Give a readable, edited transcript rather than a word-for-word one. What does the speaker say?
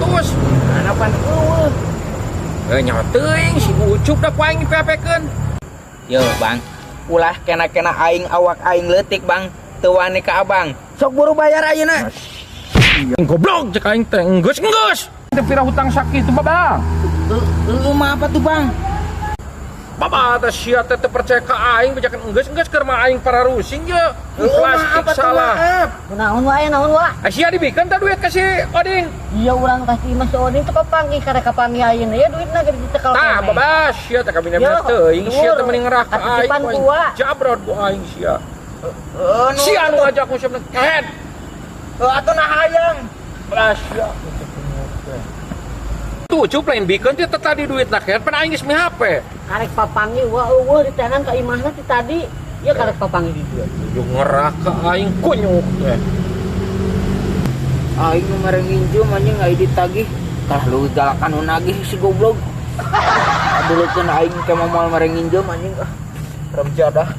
500. Harapan eueuh. Nyawa teuing si Ucup da ku aing dipepekeun. Yo Bang, ulah kena-kena aing awak aing leutik Bang, teu wani ka Abang. Sok buru bayar ayeuna. Goblok cek aing teh enggeus. Teu pira hutang sakit tuh Babang. Mah apa tuh Bang? Baba teh sia teh percaya ka aing bejakan enggeus keur mah aing pararusing ye. Plastik salah. Naon wae naon wa? Sia dibikeun teh duit ka si Oding. Iya urang kasih Mas Odin teu kapanggih karek kapanggih ayeuna ya duitna geus dicekel. Tah babas sia teh kabina-bina teuing sia teh mending ngerah ka aing. Jabrod ku aing sia. Sia anu ngajak ku sia kehet. Atuh nah hayang. Belas sia. Tuh Ucup lain bikeun teh tadi duitna kehet pan aing geus mi HP. Karek papanggih wa eueuh ditenan ka imahna ti tadi. Ya karek papanggih di dieu. Ujung ngerah ka aing kunyuk teh. Aing nu mere nginjem anjing aya ditagih. Tah lu galakan nu nagih si goblok. Aduleukeun aing ke moal mere nginjem anjing. Rem jadah.